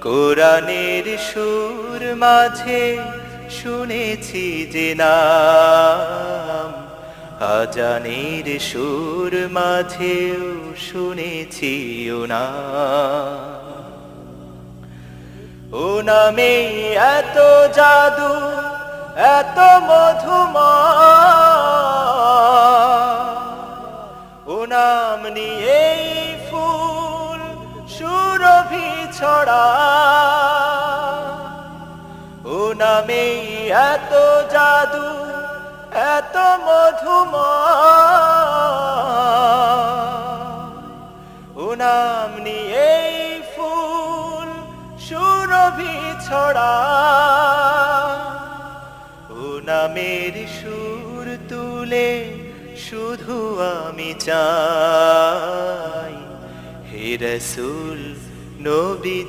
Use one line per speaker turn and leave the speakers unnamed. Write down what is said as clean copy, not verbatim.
কোরআনের সুর মাঝে শুনেছি যে নাম, আজানের সুর মাঝেও শুনেছি ও নাম। ও নামে এত জাদু, এত মধুময়, ও নাম নিয়েই ফুল সুরভি ছড়ায়। ও নামে এত জাদু, এত মধুময়, ও নাম নিয়েই ফুল সুরভি ছড়ায়। ও নামের সুর তুলে শুধু আমি চাই, হে রাসূল নবীজি